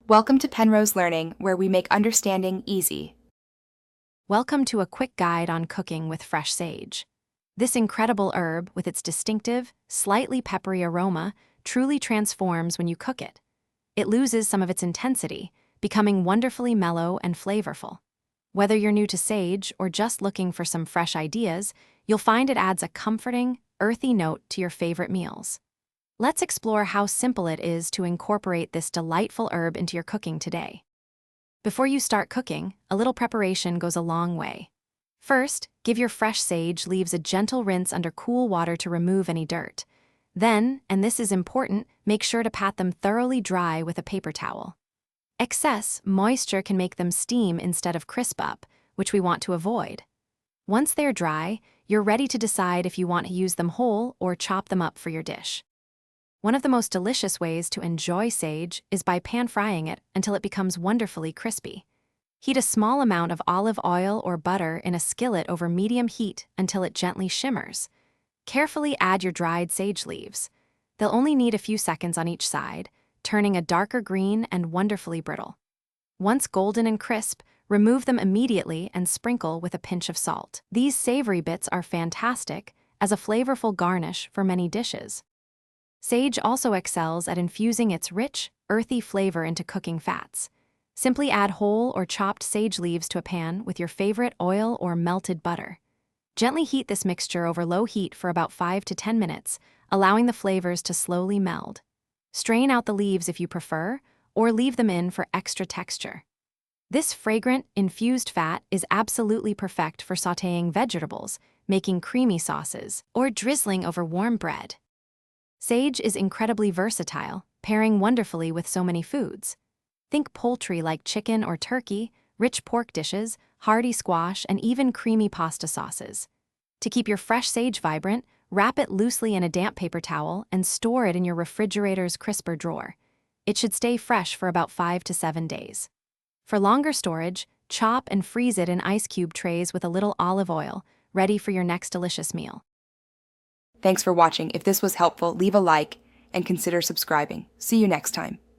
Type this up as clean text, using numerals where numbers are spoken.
Welcome to Penrose Learning, where we make understanding easy. Welcome to a quick guide on cooking with fresh sage. This incredible herb, with its distinctive, slightly peppery aroma, truly transforms when you cook it. It loses some of its intensity, becoming wonderfully mellow and flavorful. Whether you're new to sage or just looking for some fresh ideas, you'll find it adds a comforting, earthy note to your favorite meals. Let's explore how simple it is to incorporate this delightful herb into your cooking today. Before you start cooking, a little preparation goes a long way. First, give your fresh sage leaves a gentle rinse under cool water to remove any dirt. Then, and this is important, make sure to pat them thoroughly dry with a paper towel. Excess moisture can make them steam instead of crisp up, which we want to avoid. Once they're dry, you're ready to decide if you want to use them whole or chop them up for your dish. One of the most delicious ways to enjoy sage is by pan-frying it until it becomes wonderfully crispy. Heat a small amount of olive oil or butter in a skillet over medium heat until it gently shimmers. Carefully add your dried sage leaves. They'll only need a few seconds on each side, turning a darker green and wonderfully brittle. Once golden and crisp, remove them immediately and sprinkle with a pinch of salt. These savory bits are fantastic as a flavorful garnish for many dishes. Sage also excels at infusing its rich, earthy flavor into cooking fats. Simply add whole or chopped sage leaves to a pan with your favorite oil or melted butter. Gently heat this mixture over low heat for about 5 to 10 minutes, allowing the flavors to slowly meld. Strain out the leaves if you prefer, or leave them in for extra texture. This fragrant, infused fat is absolutely perfect for sautéing vegetables, making creamy sauces, or drizzling over warm bread. Sage is incredibly versatile, pairing wonderfully with so many foods. Think poultry like chicken or turkey, rich pork dishes, hearty squash, and even creamy pasta sauces. To keep your fresh sage vibrant, wrap it loosely in a damp paper towel and store it in your refrigerator's crisper drawer. It should stay fresh for about 5 to 7 days. For longer storage, chop and freeze it in ice cube trays with a little olive oil, ready for your next delicious meal. Thanks for watching. If this was helpful, leave a like and consider subscribing. See you next time.